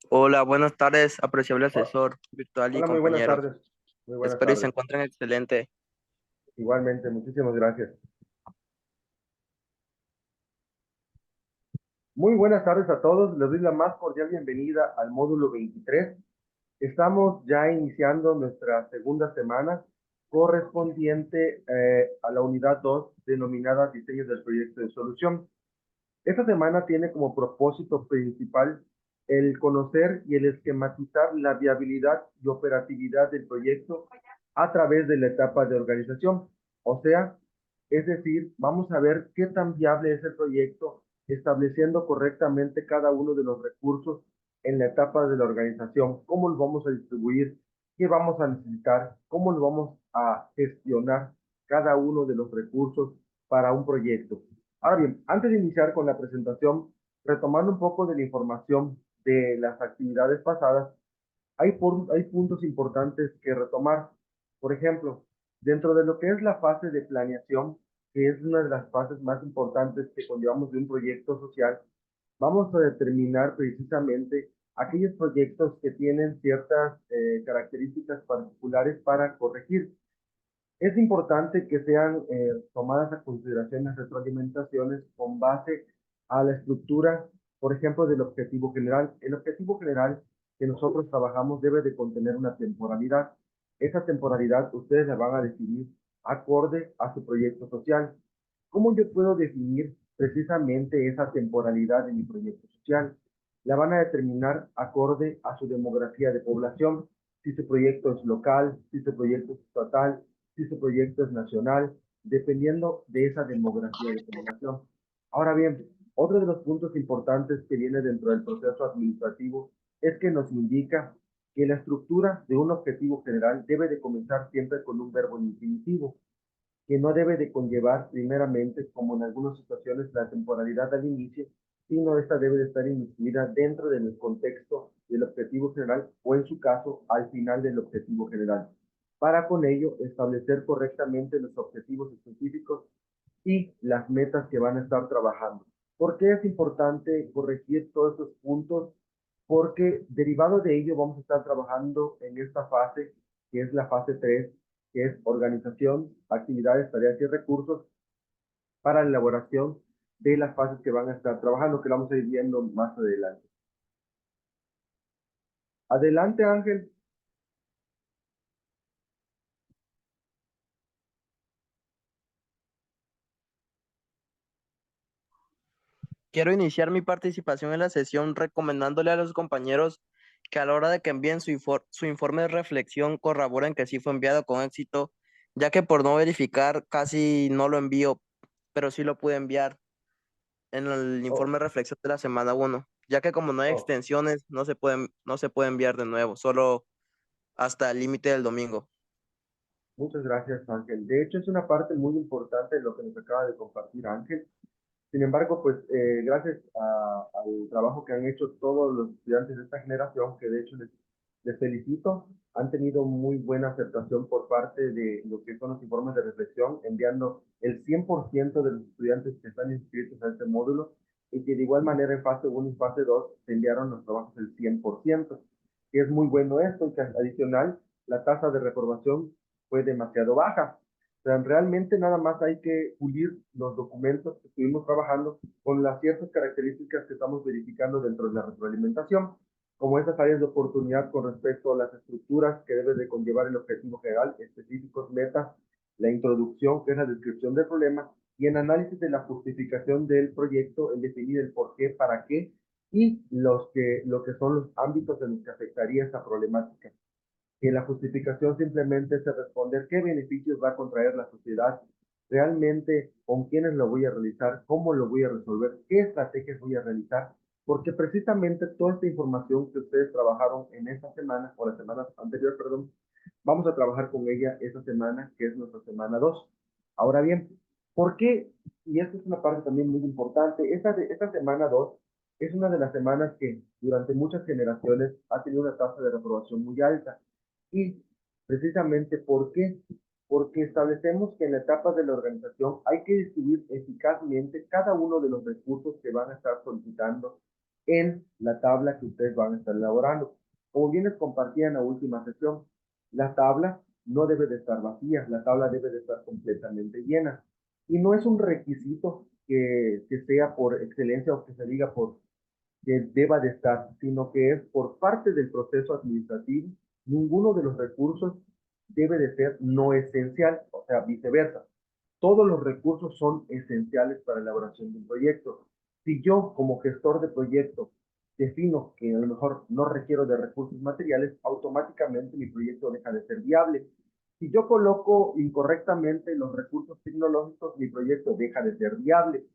Hola, buenas tardes, apreciable Ho- asesor virtual y Hola, muy buenas compañeros. tardes. Muy buenas Espero y se tardes. encuentren excelente. Igualmente, muchísimas gracias. Muy buenas tardes a todos. Les doy la más cordial bienvenida al módulo 23. Estamos ya iniciando nuestra segunda semana correspondiente a la unidad 2 denominada Diseño del Proyecto de Solución. Esta semana tiene como propósito principal el conocer y el esquematizar la viabilidad y operatividad del proyecto a través de la etapa de organización. O sea, es decir, vamos a ver qué tan viable es el proyecto, estableciendo correctamente cada uno de los recursos en la etapa de la organización, cómo los vamos a distribuir, qué vamos a necesitar, cómo lo vamos a gestionar cada uno de los recursos para un proyecto. Ahora bien, antes de iniciar con la presentación, retomando un poco de la información de las actividades pasadas, hay puntos importantes que retomar. Por ejemplo, dentro de lo que es la fase de planeación, que es una de las fases más importantes que conllevamos de un proyecto social, vamos a determinar precisamente aquellos proyectos que tienen ciertas características particulares para corregir. Es importante que sean tomadas a consideración las retroalimentaciones con base a la estructura, por ejemplo, del objetivo general. El objetivo general que nosotros trabajamos debe de contener una temporalidad. Esa temporalidad ustedes la van a definir acorde a su proyecto social. ¿Cómo yo puedo definir precisamente esa temporalidad de mi proyecto social? La van a determinar acorde a su demografía de población, si su proyecto es local, si su proyecto es estatal, si su proyecto es nacional, dependiendo de esa demografía de población. Ahora bien, otro de los puntos importantes que viene dentro del proceso administrativo es que nos indica que la estructura de un objetivo general debe de comenzar siempre con un verbo infinitivo, que no debe de conllevar primeramente, como en algunas situaciones, la temporalidad al inicio, sino esta debe de estar incluida dentro del contexto del objetivo general o en su caso al final del objetivo general. Para con ello establecer correctamente los objetivos específicos y las metas que van a estar trabajando. ¿Por qué es importante corregir todos estos puntos? Porque derivado de ello vamos a estar trabajando en esta fase, que es la fase 3, que es organización, actividades, tareas y recursos para la elaboración de las fases que van a estar trabajando, que lo vamos a ir viendo más adelante. Adelante, Ángel. Quiero iniciar mi participación en la sesión recomendándole a los compañeros que a la hora de que envíen su informe de reflexión corroboren que sí fue enviado con éxito, ya que por no verificar casi no lo envío, pero sí lo pude enviar en el Oh, informe de reflexión de la semana 1, ya que como no hay oh, extensiones, no se puede enviar de nuevo, solo hasta el límite del domingo. muchas gracias, Ángel. De hecho, es una parte muy importante de lo que nos acaba de compartir Ángel. Sin embargo, pues gracias al trabajo que han hecho todos los estudiantes de esta generación, que de hecho les felicito, han tenido muy buena aceptación por parte de lo que son los informes de reflexión, enviando el 100% de los estudiantes que están inscritos a este módulo y que de igual manera en fase 1 y fase 2 se enviaron los trabajos el 100%, que es muy bueno esto, y que adicional la tasa de reprobación fue demasiado baja. O sea, realmente nada más hay que pulir los documentos que estuvimos trabajando con las ciertas características que estamos verificando dentro de la retroalimentación, como esas áreas de oportunidad con respecto a las estructuras que debe de conllevar el objetivo general, específicos, metas, la introducción, que es la descripción del problema, y en análisis de la justificación del proyecto, el definir el por qué, para qué, y lo que son los ámbitos en los que afectaría esa problemática, que la justificación simplemente es responder qué beneficios va a contraer la sociedad, realmente con quiénes lo voy a realizar, cómo lo voy a resolver, qué estrategias voy a realizar, porque precisamente toda esta información que ustedes trabajaron en esta semana, o la semana anterior, perdón, vamos a trabajar con ella esta semana, que es nuestra semana 2. Ahora bien, ¿por qué? Y esta es una parte también muy importante, esta semana 2 es una de las semanas que durante muchas generaciones ha tenido una tasa de reprobación muy alta. Y precisamente, ¿por qué? Porque establecemos que en la etapa de la organización hay que distribuir eficazmente cada uno de los recursos que van a estar solicitando en la tabla que ustedes van a estar elaborando. Como bien les compartía en la última sesión, la tabla no debe de estar vacía, la tabla debe de estar completamente llena. Y no es un requisito que sea por excelencia o que se diga por que deba de estar, sino que es por parte del proceso administrativo. Ninguno de los recursos debe de ser no esencial, o sea, viceversa. Todos los recursos son esenciales para la elaboración de un proyecto. Si yo, como gestor de proyecto, defino que a lo mejor no requiero de recursos materiales, automáticamente mi proyecto deja de ser viable. Si yo coloco incorrectamente los recursos tecnológicos, mi proyecto deja de ser viable.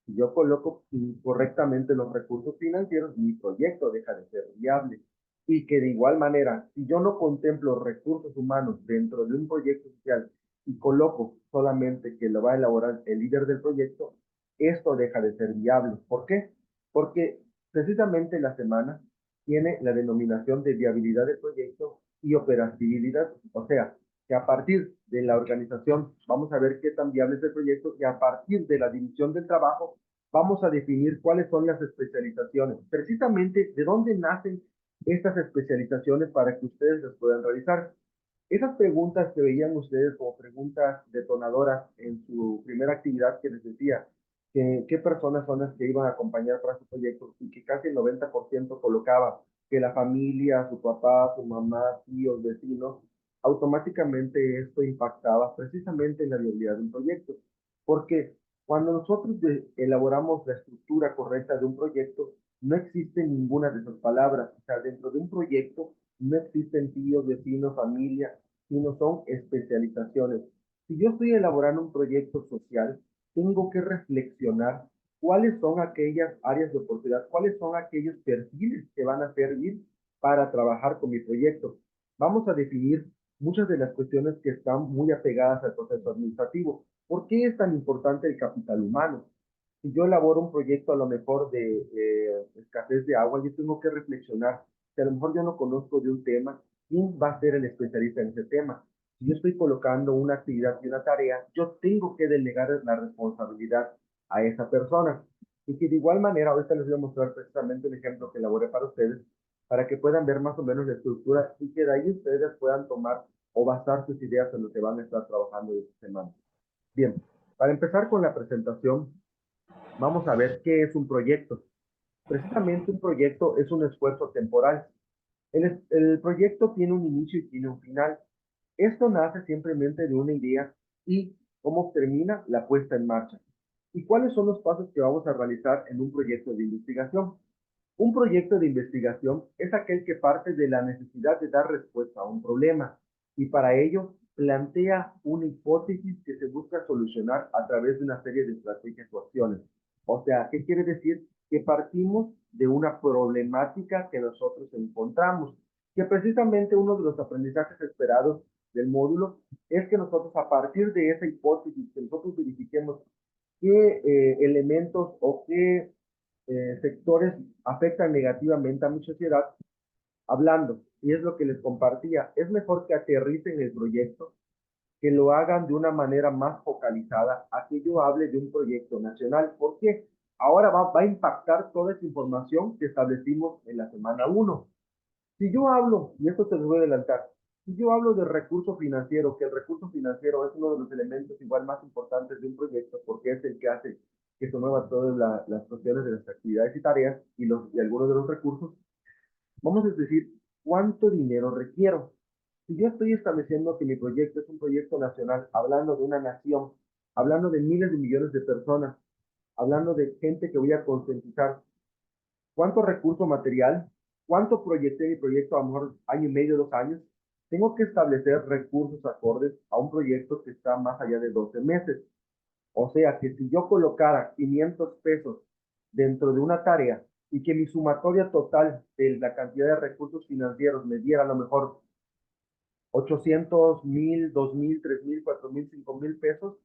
Si yo coloco incorrectamente los recursos financieros, mi proyecto deja de ser viable. Y que de igual manera, si yo no contemplo recursos humanos dentro de un proyecto social y coloco solamente que lo va a elaborar el líder del proyecto, esto deja de ser viable. ¿Por qué? Porque precisamente la semana tiene la denominación de viabilidad del proyecto y operatividad. O sea, que a partir de la organización vamos a ver qué tan viable es el proyecto y a partir de la división del trabajo vamos a definir cuáles son las especializaciones. Precisamente, ¿de dónde nacen estas especializaciones para que ustedes las puedan realizar? Esas preguntas que veían ustedes como preguntas detonadoras en su primera actividad que les decía, que qué personas son las que iban a acompañar para su proyecto y que casi el 90% colocaba que la familia, su papá, su mamá, tíos, vecinos, automáticamente esto impactaba precisamente en la viabilidad de un proyecto. Porque cuando nosotros elaboramos la estructura correcta de un proyecto, no existe ninguna de esas palabras. O sea, dentro de un proyecto no existen tíos, vecinos, familia, sino son especializaciones. Si yo estoy elaborando un proyecto social, tengo que reflexionar cuáles son aquellas áreas de oportunidad, cuáles son aquellos perfiles que van a servir para trabajar con mi proyecto. Vamos a definir muchas de las cuestiones que están muy apegadas al proceso administrativo. ¿Por qué es tan importante el capital humano? Si yo elaboro un proyecto a lo mejor de escasez de agua, yo tengo que reflexionar. Si a lo mejor yo no conozco de un tema, ¿quién va a ser el especialista en ese tema? Si yo estoy colocando una actividad y una tarea, yo tengo que delegar la responsabilidad a esa persona. Y que de igual manera, ahorita les voy a mostrar precisamente un ejemplo que elaboré para ustedes, para que puedan ver más o menos la estructura y que de ahí ustedes puedan tomar o basar sus ideas en lo que van a estar trabajando esta semana. Bien, para empezar con la presentación, vamos a ver qué es un proyecto. Precisamente un proyecto es un esfuerzo temporal. El proyecto tiene un inicio y tiene un final. Esto nace simplemente de una idea y cómo termina la puesta en marcha. ¿Y cuáles son los pasos que vamos a realizar en un proyecto de investigación? Un proyecto de investigación es aquel que parte de la necesidad de dar respuesta a un problema y para ello plantea una hipótesis que se busca solucionar a través de una serie de estrategias o acciones. O sea, ¿qué quiere decir? Que partimos de una problemática que nosotros encontramos, que precisamente uno de los aprendizajes esperados del módulo es que nosotros a partir de esa hipótesis, que nosotros verifiquemos qué elementos o qué sectores afectan negativamente a mi sociedad, hablando, y es lo que les compartía, es mejor que aterricen el proyecto, que lo hagan de una manera más focalizada, a que yo hable de un proyecto nacional, porque ahora va a impactar toda esa información que establecimos en la semana 1. Si yo hablo, y esto te lo voy a adelantar, si yo hablo de recurso financiero, que el recurso financiero es uno de los elementos igual más importantes de un proyecto, porque es el que hace que se muevan todas las cuestiones de las actividades y tareas y algunos de los recursos, vamos a decir, ¿cuánto dinero requiero? Si yo estoy estableciendo que mi proyecto es un proyecto nacional, hablando de una nación, hablando de miles de millones de personas, hablando de gente que voy a concientizar, ¿cuánto recurso material? ¿Cuánto proyecté mi proyecto a lo mejor año y medio, 2 años? Tengo que establecer recursos acordes a un proyecto que está más allá de 12 meses. O sea que si yo colocara 500 pesos dentro de una tarea y que mi sumatoria total de la cantidad de recursos financieros me diera a lo mejor 800,000, 2,000, 3,000, 4,000, 5,000 pesos,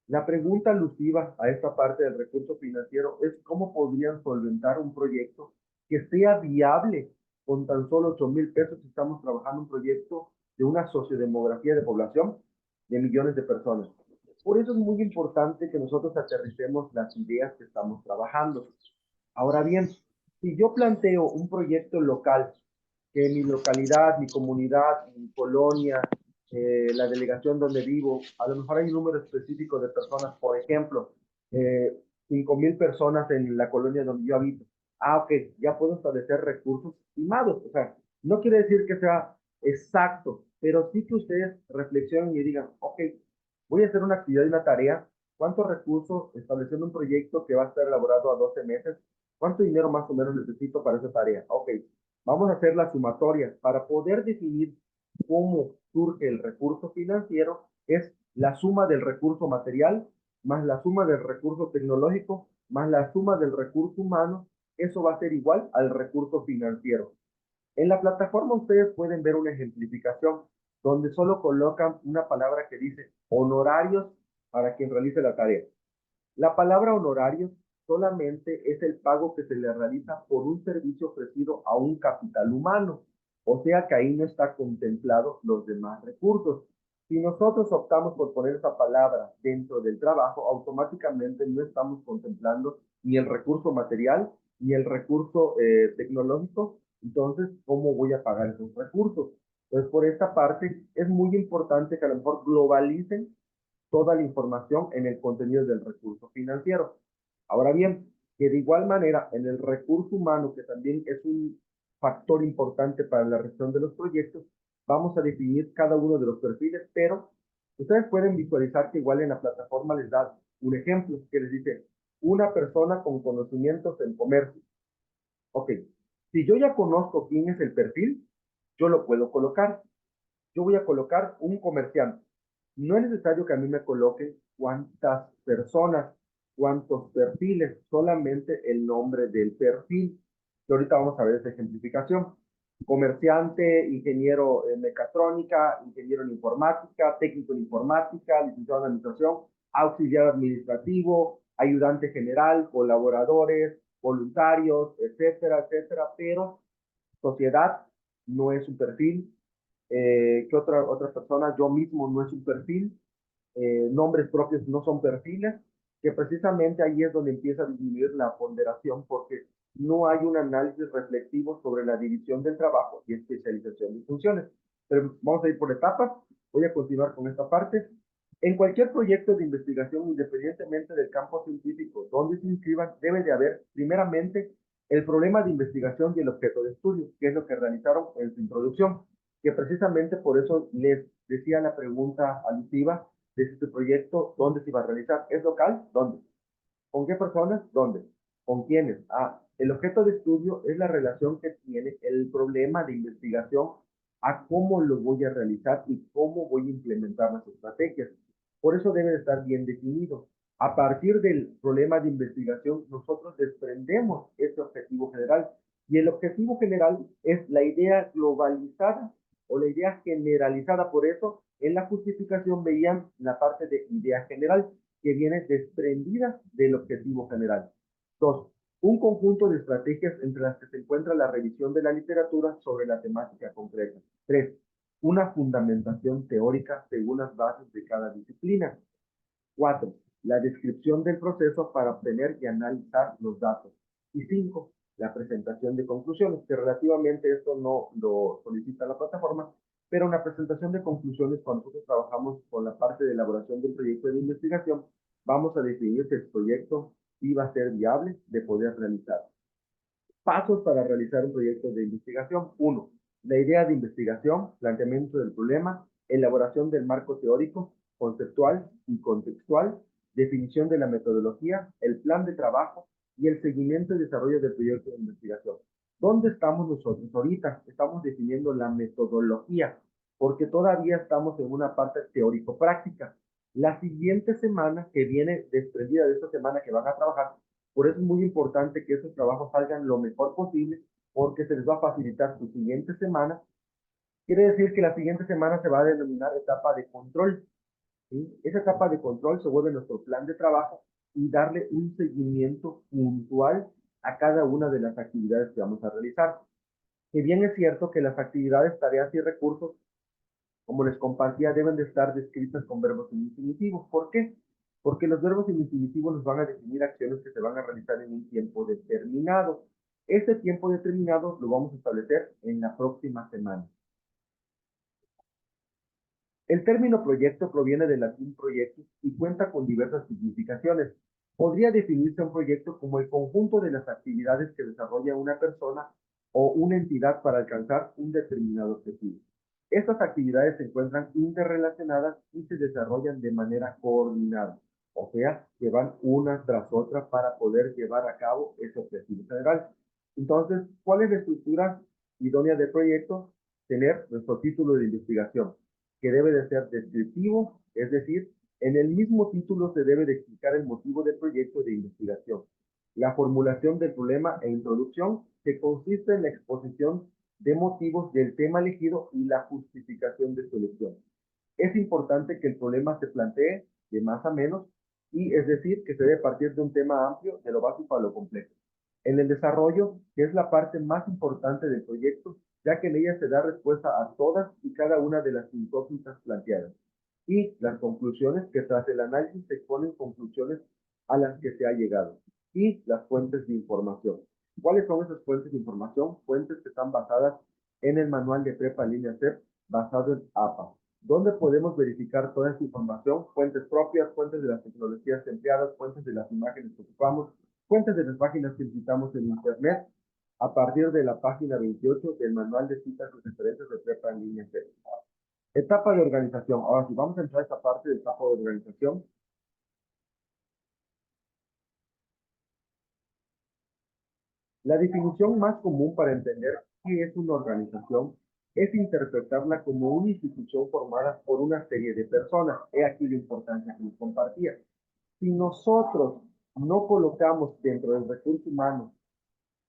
la pregunta alusiva a esta parte del recurso financiero es cómo podrían solventar un proyecto que sea viable con tan solo 8,000 pesos si estamos trabajando un proyecto de una sociodemografía de población de millones de personas. Por eso es muy importante que nosotros aterricemos las ideas que estamos trabajando. Ahora bien, Si yo planteo un proyecto local, que mi localidad, mi comunidad, mi colonia, la delegación donde vivo, a lo mejor hay un número específico de personas, por ejemplo, 5,000 personas en la colonia donde yo habito. Ah, ok, ya puedo establecer recursos estimados. O sea, no quiere decir que sea exacto, pero sí que ustedes reflexionen y digan, ok, voy a hacer una actividad y una tarea. ¿Cuántos recursos estableciendo un proyecto que va a estar elaborado a 12 meses? ¿Cuánto dinero más o menos necesito para esa tarea? Ok, vamos a hacer la sumatoria. Para poder definir cómo surge el recurso financiero, es la suma del recurso material más la suma del recurso tecnológico más la suma del recurso humano. Eso va a ser igual al recurso financiero. En la plataforma ustedes pueden ver una ejemplificación donde solo colocan una palabra que dice honorarios para quien realice la tarea. La palabra honorarios solamente es el pago que se le realiza por un servicio ofrecido a un capital humano, o sea que ahí no está contemplado los demás recursos. Si nosotros optamos por poner esa palabra dentro del trabajo, automáticamente no estamos contemplando ni el recurso material ni el recurso tecnológico. Entonces, ¿cómo voy a pagar esos recursos? Entonces, por esta parte, es muy importante que a lo mejor globalicen toda la información en el contenido del recurso financiero. Ahora bien, que de igual manera en el recurso humano, que también es un factor importante para la gestión de los proyectos, vamos a definir cada uno de los perfiles, pero ustedes pueden visualizar que igual en la plataforma les da un ejemplo que les dice una persona con conocimientos en comercio. Ok, si yo ya conozco quién es el perfil, yo lo puedo colocar. Yo voy a colocar un comerciante. No es necesario que a mí me coloquen cuántas personas, cuántos perfiles, solamente el nombre del perfil. Que ahorita vamos a ver esa ejemplificación. Comerciante, ingeniero en mecatrónica, ingeniero en informática, técnico en informática, licenciado en administración, auxiliar administrativo, ayudante general, colaboradores, voluntarios, etcétera, etcétera. Pero sociedad no es un perfil, que otra persona, yo mismo no es un perfil, nombres propios no son perfiles, que precisamente ahí es donde empieza a disminuir la ponderación porque no hay un análisis reflexivo sobre la división del trabajo y especialización de funciones. Pero vamos a ir por etapas, voy a continuar con esta parte. En cualquier proyecto de investigación, independientemente del campo científico donde se inscriban, debe de haber, primeramente, el problema de investigación y el objeto de estudio, que es lo que realizaron en su introducción, que precisamente por eso les decía la pregunta alusiva de este proyecto, ¿dónde se iba a realizar? ¿Es local? ¿Dónde? ¿Con qué personas? ¿Dónde? ¿Con quiénes? Ah, el objeto de estudio es la relación que tiene el problema de investigación a cómo lo voy a realizar y cómo voy a implementar las estrategias. Por eso debe estar bien definido. A partir del problema de investigación, nosotros desprendemos ese objetivo general. Y el objetivo general es la idea globalizada o la idea generalizada. Por eso, en la justificación veían la parte de idea general que viene desprendida del objetivo general. Dos, un conjunto de estrategias entre las que se encuentra la revisión de la literatura sobre la temática concreta. Tres, una fundamentación teórica según las bases de cada disciplina. Cuatro, la descripción del proceso para obtener y analizar los datos. Y cinco, la presentación de conclusiones, que relativamente esto no lo solicita la plataforma, pero una presentación de conclusiones cuando nosotros trabajamos con la parte de elaboración del proyecto de investigación, vamos a definir si el proyecto iba a ser viable de poder realizar. Pasos para realizar un proyecto de investigación. Uno, la idea de investigación, planteamiento del problema, elaboración del marco teórico, conceptual y contextual, definición de la metodología, el plan de trabajo y el seguimiento y desarrollo del proyecto de investigación. ¿Dónde estamos nosotros ahorita? Estamos definiendo la metodología, porque todavía estamos en una parte teórico-práctica. La siguiente semana que viene, desprendida de esta semana que van a trabajar, por eso es muy importante que esos trabajos salgan lo mejor posible, porque se les va a facilitar su siguiente semana. Quiere decir que la siguiente semana se va a denominar etapa de control. ¿Sí? Esa etapa de control se vuelve nuestro plan de trabajo y darle un seguimiento puntual a cada una de las actividades que vamos a realizar. Que bien es cierto que las actividades, tareas y recursos, como les compartía, deben de estar descritas con verbos en infinitivo. ¿Por qué? Porque los verbos en infinitivo nos van a definir acciones que se van a realizar en un tiempo determinado. Este tiempo determinado lo vamos a establecer en la próxima semana. El término proyecto proviene del latín proyectus y cuenta con diversas significaciones. Podría definirse un proyecto como el conjunto de las actividades que desarrolla una persona o una entidad para alcanzar un determinado objetivo. Estas actividades se encuentran interrelacionadas y se desarrollan de manera coordinada, o sea, que van una tras otra para poder llevar a cabo ese objetivo general. Entonces, ¿cuál es la estructura idónea del proyecto? Tener nuestro título de investigación, que debe de ser descriptivo, es decir, en el mismo título se debe de explicar el motivo del proyecto de investigación, la formulación del problema e introducción, que consiste en la exposición de motivos del tema elegido y la justificación de su elección. Es importante que el problema se plantee de más a menos, y es decir, que se debe partir de un tema amplio, de lo básico a lo complejo. En el desarrollo, que es la parte más importante del proyecto, ya que en ella se da respuesta a todas y cada una de las incógnitas planteadas. Y las conclusiones, que tras el análisis se exponen conclusiones a las que se ha llegado. Y las fuentes de información. ¿Cuáles son esas fuentes de información? Fuentes que están basadas en el manual de Prepa Línea CEP, basado en APA. ¿Dónde podemos verificar toda esta información? Fuentes propias, fuentes de las tecnologías empleadas, fuentes de las imágenes que ocupamos, fuentes de las páginas que visitamos en Internet, a partir de la página 28 del manual de citas y referencias de Prepa en línea C. Etapa de organización. Ahora sí, vamos a entrar a esta parte de etapa de organización. La definición más común para entender qué es una organización es interpretarla como una institución formada por una serie de personas. He aquí la importancia que les compartía. Si nosotros no colocamos dentro del recurso humano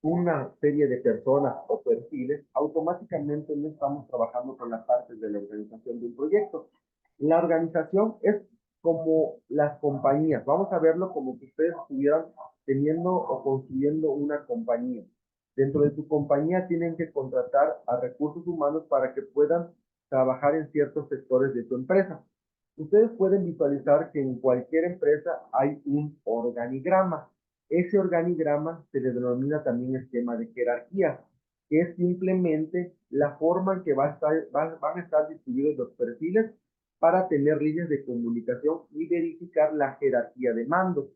una serie de personas o perfiles, automáticamente no estamos trabajando con la parte de la organización de un proyecto. La organización es como las compañías. Vamos a verlo como que ustedes estuvieran teniendo o construyendo una compañía. Dentro de su compañía tienen que contratar a recursos humanos para que puedan trabajar en ciertos sectores de su empresa. Ustedes pueden visualizar que en cualquier empresa hay un organigrama. Ese organigrama se le denomina también esquema de jerarquía, que es simplemente la forma en que van a estar distribuidos los perfiles para tener líneas de comunicación y verificar la jerarquía de mando.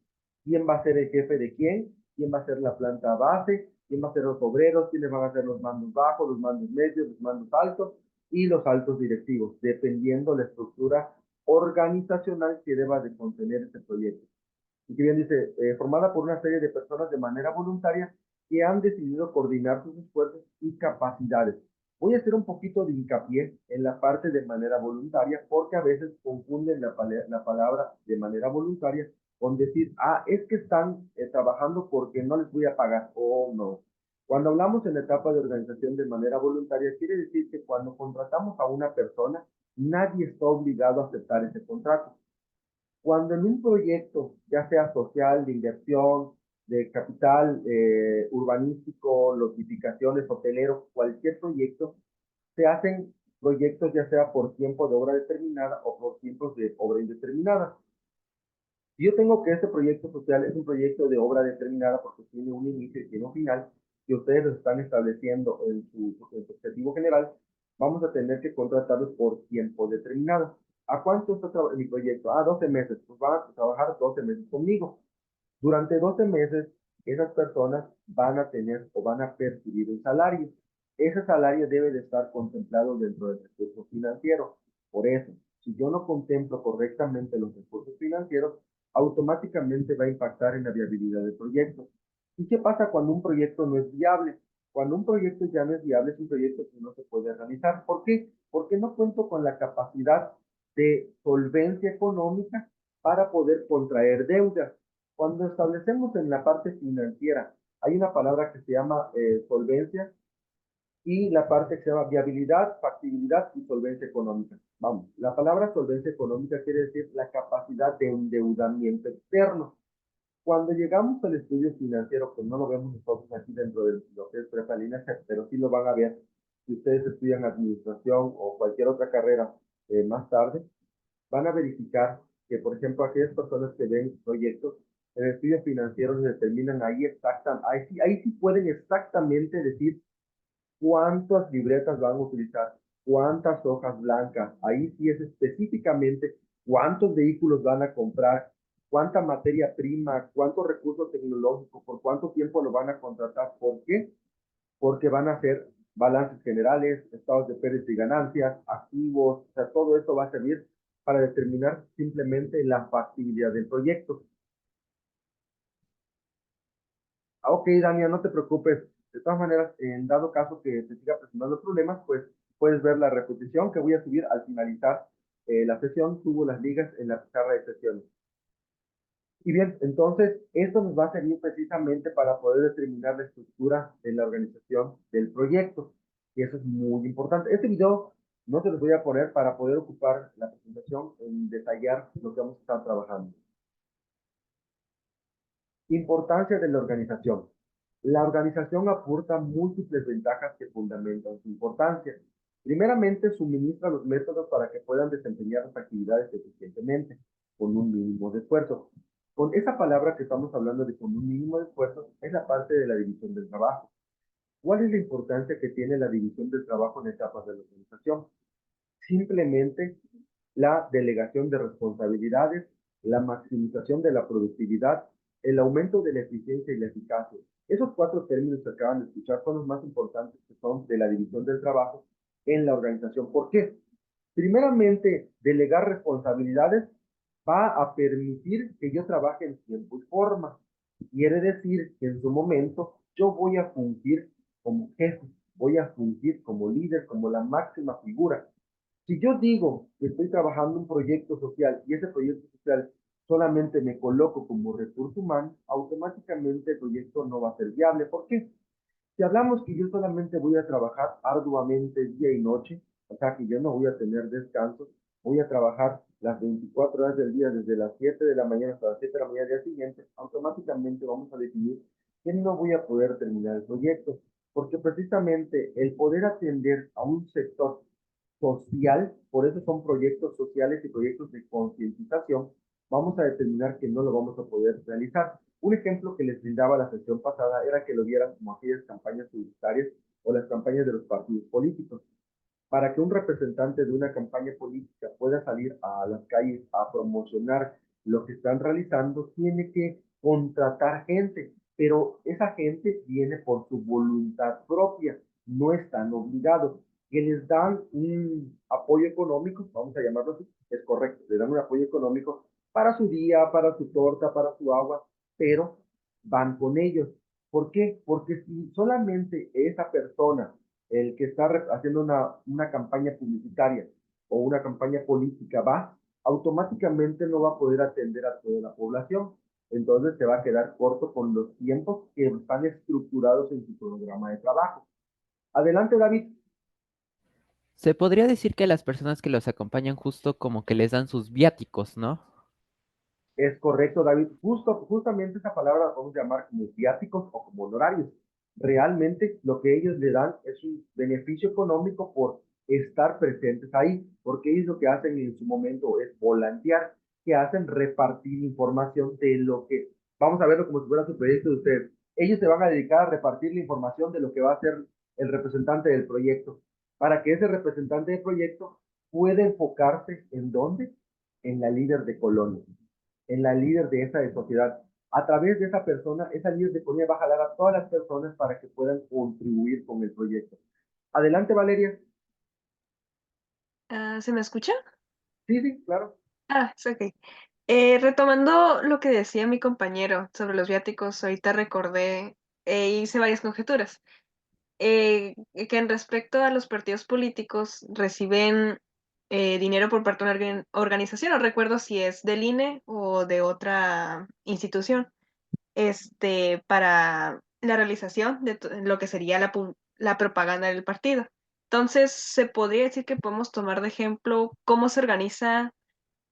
¿Quién va a ser el jefe de quién? ¿Quién va a ser la planta base? ¿Quién va a ser los obreros? ¿Quiénes van a ser los mandos bajos, los mandos medios, los mandos altos y los altos directivos? Dependiendo la estructura organizacional que deba de contener este proyecto. Y que bien dice, formada por una serie de personas de manera voluntaria que han decidido coordinar sus esfuerzos y capacidades. Voy a hacer un poquito de hincapié en la parte de manera voluntaria, porque a veces confunden la palabra de manera voluntaria con decir, ah, es que están trabajando porque no les voy a pagar, o no. Cuando hablamos en la etapa de organización de manera voluntaria, quiere decir que cuando contratamos a una persona, nadie está obligado a aceptar ese contrato. Cuando en un proyecto, ya sea social, de inversión, de capital urbanístico, lotificaciones, hotelero, cualquier proyecto, se hacen proyectos ya sea por tiempo de obra determinada o por tiempos de obra indeterminada. Si yo tengo que este proyecto social es un proyecto de obra determinada porque tiene un inicio y tiene un final, que ustedes lo están estableciendo en su objetivo general, vamos a tener que contratarlos por tiempo determinado. ¿A cuánto está mi proyecto? Ah, 12 meses. Pues van a trabajar 12 meses conmigo. Durante 12 meses, esas personas van a tener o van a percibir un salario. Ese salario debe de estar contemplado dentro del recurso financiero. Por eso, si yo no contemplo correctamente los recursos financieros, automáticamente va a impactar en la viabilidad del proyecto. ¿Y qué pasa cuando un proyecto no es viable? Cuando un proyecto ya no es viable, es un proyecto que no se puede realizar. ¿Por qué? Porque no cuento con la capacidad de solvencia económica para poder contraer deudas. Cuando establecemos en la parte financiera, hay una palabra que se llama solvencia y la parte que se llama viabilidad, factibilidad y solvencia económica. Vamos, la palabra solvencia económica quiere decir la capacidad de endeudamiento externo. Cuando llegamos al estudio financiero, que no lo vemos nosotros aquí dentro de lo que es Prepa Línea, pero sí lo van a ver si ustedes estudian administración o cualquier otra carrera más tarde, van a verificar que, por ejemplo, aquellas personas que ven proyectos en el estudio financiero se determinan ahí sí pueden exactamente decir cuántas libretas van a utilizar, cuántas hojas blancas, ahí sí es específicamente cuántos vehículos van a comprar, cuánta materia prima, cuántos recursos tecnológicos, por cuánto tiempo lo van a contratar. ¿Por qué? Porque van a hacer balances generales, estados de pérdidas y ganancias, activos, o sea, todo eso va a servir para determinar simplemente la factibilidad del proyecto. Ok, Dania, no te preocupes. De todas maneras, en dado caso que te siga presentando problemas, pues puedes ver la repetición que voy a subir al finalizar la sesión. Subo las ligas en la pizarra de sesiones. Y bien, entonces, esto nos va a servir precisamente para poder determinar la estructura de la organización del proyecto. Y eso es muy importante. Este video no te lo voy a poner para poder ocupar la presentación en detallar lo que vamos a estar trabajando. Importancia de la organización. La organización aporta múltiples ventajas que fundamentan su importancia. Primeramente, suministra los métodos para que puedan desempeñar las actividades eficientemente, con un mínimo de esfuerzo. Con esa palabra que estamos hablando de con un mínimo de esfuerzo, es la parte de la división del trabajo. ¿Cuál es la importancia que tiene la división del trabajo en etapas de la organización? Simplemente la delegación de responsabilidades, la maximización de la productividad, el aumento de la eficiencia y la eficacia. Esos cuatro términos que acaban de escuchar son los más importantes que son de la división del trabajo en la organización. ¿Por qué? Primeramente, delegar responsabilidades va a permitir que yo trabaje en tiempo y forma. Quiere decir que en su momento yo voy a fungir como jefe, voy a fungir como líder, como la máxima figura. Si yo digo que estoy trabajando un proyecto social y ese proyecto social solamente me coloco como recurso humano, automáticamente el proyecto no va a ser viable. ¿Por qué? Si hablamos que yo solamente voy a trabajar arduamente día y noche, o sea que yo no voy a tener descanso, voy a trabajar las 24 horas del día desde las 7 de la mañana hasta las 7 de la mañana del día siguiente, automáticamente vamos a definir que no voy a poder terminar el proyecto, porque precisamente el poder atender a un sector social, por eso son proyectos sociales y proyectos de concientización, vamos a determinar que no lo vamos a poder realizar. Un ejemplo que les brindaba la sesión pasada era que lo vieran como aquellas campañas publicitarias o las campañas de los partidos políticos. Para que un representante de una campaña política pueda salir a las calles a promocionar lo que están realizando, tiene que contratar gente, pero esa gente viene por su voluntad propia, no están obligados. Que les dan un apoyo económico, vamos a llamarlo así, es correcto, le dan un apoyo económico para su día, para su torta, para su agua, pero van con ellos. ¿Por qué? Porque si solamente esa persona, el que está haciendo una campaña publicitaria o una campaña política va, automáticamente no va a poder atender a toda la población. Entonces se va a quedar corto con los tiempos que están estructurados en su programa de trabajo. Adelante, David. Se podría decir que las personas que los acompañan justo como que les dan sus viáticos, ¿no? Es correcto, David. Justamente esa palabra la podemos llamar como viáticos o como honorarios. Realmente lo que ellos le dan es un beneficio económico por estar presentes ahí, porque ellos lo que hacen en su momento es volantear, que hacen repartir información de lo que, vamos a verlo como si fuera su proyecto de ustedes. Ellos se van a dedicar a repartir la información de lo que va a hacer el representante del proyecto, para que ese representante del proyecto pueda enfocarse en dónde, en la líder de colonia, en la líder de esa sociedad. A través de esa persona, esa líder de colonia va a jalar a todas las personas para que puedan contribuir con el proyecto. Adelante, Valeria. ¿Se me escucha? Sí, sí, claro. Es ok. Retomando lo que decía mi compañero sobre los viáticos, ahorita recordé hice varias conjeturas. Que en respecto a los partidos políticos reciben dinero por parte de una organización, no recuerdo si es del INE o de otra institución, para la realización de lo que sería la propaganda del partido. Entonces, se podría decir que podemos tomar de ejemplo cómo se organiza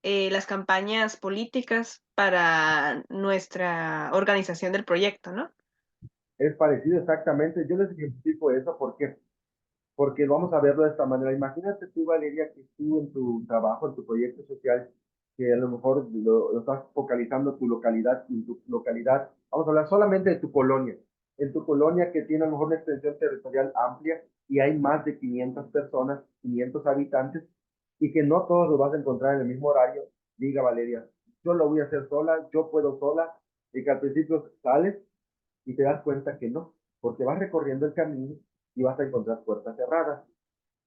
las campañas políticas para nuestra organización del proyecto, ¿no? Es parecido exactamente. Yo les ejemplifico eso porque vamos a verlo de esta manera. Imagínate tú, Valeria, que tú en tu trabajo, en tu proyecto social, que a lo mejor lo estás focalizando en tu localidad, vamos a hablar solamente de tu colonia, en tu colonia que tiene a lo mejor una extensión territorial amplia y hay más de 500 personas, 500 habitantes, y que no todos los vas a encontrar en el mismo horario, diga Valeria, yo lo voy a hacer sola, yo puedo sola, y que al principio sales y te das cuenta que no, porque vas recorriendo el camino y vas a encontrar puertas cerradas.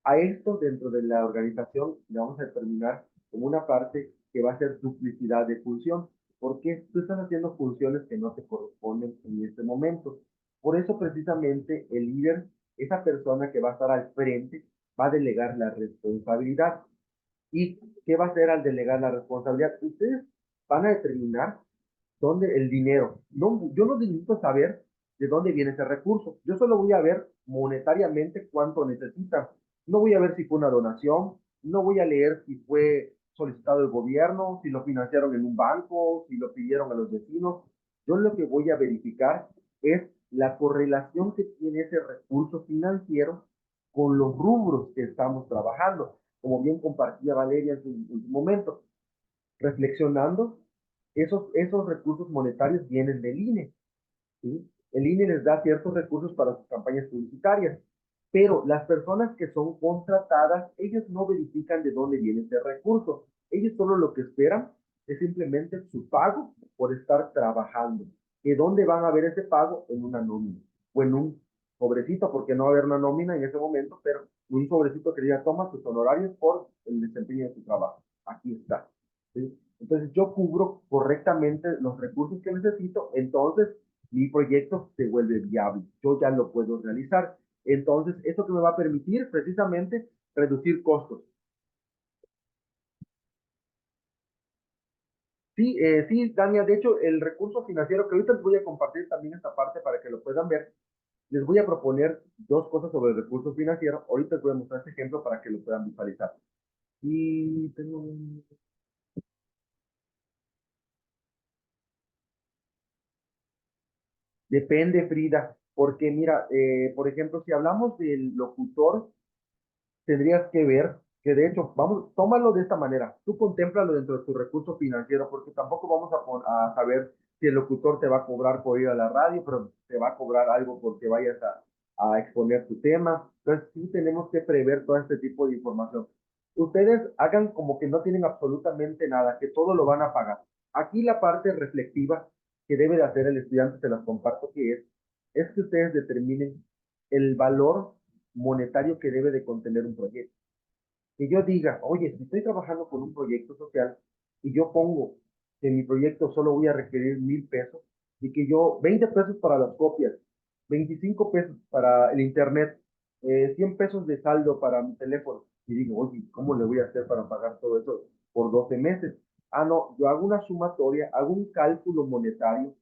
A esto dentro de la organización le vamos a determinar como una parte que va a ser duplicidad de función, porque tú estás haciendo funciones que no te corresponden en este momento. Por eso precisamente el líder, esa persona que va a estar al frente, va a delegar la responsabilidad. ¿Y qué va a hacer al delegar la responsabilidad? Ustedes van a determinar dónde el dinero. No, yo no necesito saber de dónde viene ese recurso. Yo solo voy a ver monetariamente cuánto necesitan. No voy a ver si fue una donación, no voy a leer si fue solicitado el gobierno, si lo financiaron en un banco, si lo pidieron a los vecinos. Yo lo que voy a verificar es la correlación que tiene ese recurso financiero con los rubros que estamos trabajando, como bien compartía Valeria en su momento, reflexionando, esos recursos monetarios vienen del INE. ¿Sí? El INE les da ciertos recursos para sus campañas publicitarias, pero las personas que son contratadas, ellos no verifican de dónde viene ese recurso. Ellos solo lo que esperan es simplemente su pago por estar trabajando. ¿De dónde van a ver ese pago? En una nómina o en un sobrecito, porque no va a haber una nómina en ese momento, pero un sobrecito que diga, toma sus honorarios por el desempeño de su trabajo. Aquí está. ¿Sí? Entonces yo cubro correctamente los recursos que necesito, entonces mi proyecto se vuelve viable, yo ya lo puedo realizar. Entonces, eso que me va a permitir precisamente reducir costos. Sí, sí, Dania, de hecho, el recurso financiero, que ahorita les voy a compartir también esta parte para que lo puedan ver, les voy a proponer dos cosas sobre el recurso financiero. Ahorita les voy a mostrar este ejemplo para que lo puedan visualizar. Y tengo un... Depende, Frida, porque mira, por ejemplo, si hablamos del locutor, tendrías que ver que de hecho, vamos, tómalo de esta manera, tú contémplalo dentro de tu recurso financiero, porque tampoco vamos a saber si el locutor te va a cobrar por ir a la radio, pero te va a cobrar algo porque vayas a exponer tu tema. Entonces, sí tenemos que prever todo este tipo de información. Ustedes hagan como que no tienen absolutamente nada, que todo lo van a pagar. Aquí la parte reflexiva que debe de hacer el estudiante, se las comparto que es que ustedes determinen el valor monetario que debe de contener un proyecto. Que yo diga, oye, si estoy trabajando con un proyecto social y yo pongo que en mi proyecto solo voy a requerir 1,000 pesos y que yo 20 pesos para las copias, 25 pesos para el internet, 100 pesos de saldo para mi teléfono. Y digo, oye, ¿cómo le voy a hacer para pagar todo eso por 12 meses? Ah, no, yo hago una sumatoria, hago un cálculo monetario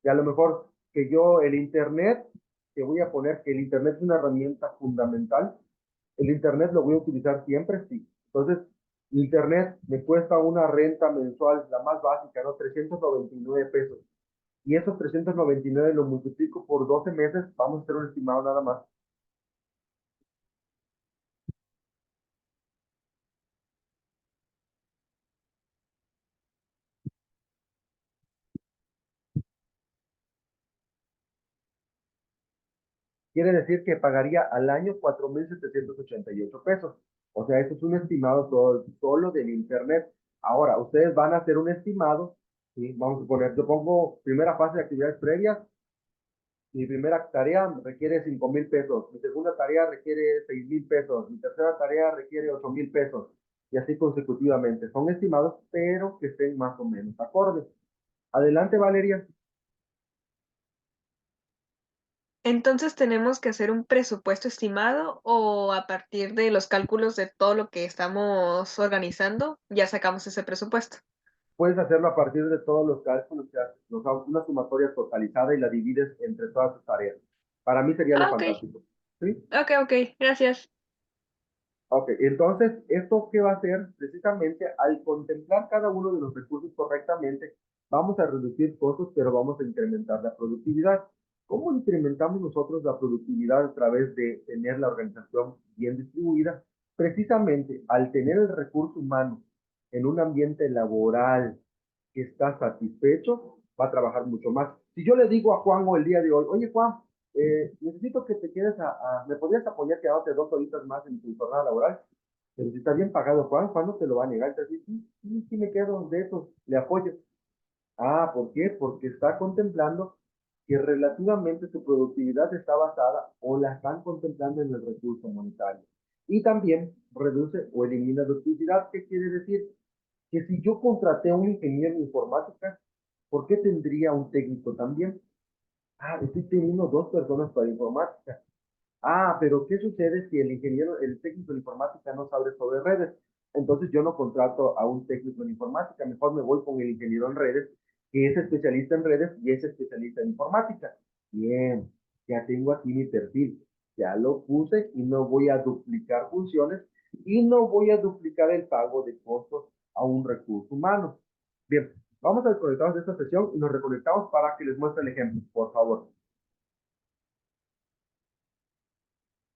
y a lo mejor que yo el internet, que voy a poner que el internet es una herramienta fundamental, el internet lo voy a utilizar siempre, sí. Entonces, internet me cuesta una renta mensual, la más básica, ¿no? 399 pesos. Y esos 399 lo multiplico por 12 meses, vamos a hacer un estimado nada más. Quiere decir que pagaría al año 4,788 pesos. O sea, eso es un estimado solo del internet. Ahora, ustedes van a hacer un estimado, ¿sí? Vamos a poner, yo pongo primera fase de actividades previas, mi primera tarea requiere 5,000 pesos, mi segunda tarea requiere 6,000 pesos, mi tercera tarea requiere 8,000 pesos, y así consecutivamente. Son estimados, pero que estén más o menos acordes. Adelante, Valeria. Entonces tenemos que hacer un presupuesto estimado o a partir de los cálculos de todo lo que estamos organizando, ya sacamos ese presupuesto. Puedes hacerlo a partir de todos los cálculos que haces, una sumatoria totalizada y la divides entre todas tus tareas. Para mí sería lo Ah, ok, fantástico. ¿Sí? ok, gracias. Ok, entonces, ¿esto qué va a hacer? Precisamente al contemplar cada uno de los recursos correctamente, vamos a reducir costos, pero vamos a incrementar la productividad. ¿Cómo incrementamos nosotros la productividad a través de tener la organización bien distribuida? Precisamente al tener el recurso humano en un ambiente laboral que está satisfecho, va a trabajar mucho más. Si yo le digo a Juan el día de hoy, oye Juan, necesito que te quedes ¿me podrías apoyar quedándote 2 horitas más en tu jornada laboral? Pero si está bien pagado Juan, Juan no te lo va a negar. Entonces, sí, sí, sí me quedo de eso, le apoyo. Ah, ¿por qué? Porque está contemplando que relativamente su productividad está basada o la están contemplando en el recurso monetario. Y también reduce o elimina duplicidad. ¿Qué quiere decir? Que si yo contraté a un ingeniero en informática, ¿por qué tendría un técnico también? Ah, estoy teniendo 2 personas para informática. Ah, pero ¿qué sucede si el técnico en informática no sabe sobre redes? Entonces yo no contrato a un técnico en informática, mejor me voy con el ingeniero en redes, que es especialista en redes y es especialista en informática. Bien, ya tengo aquí mi perfil, ya lo puse y no voy a duplicar funciones y no voy a duplicar el pago de costos a un recurso humano. Bien, vamos a desconectarnos de esta sesión y nos reconectamos para que les muestre el ejemplo, por favor.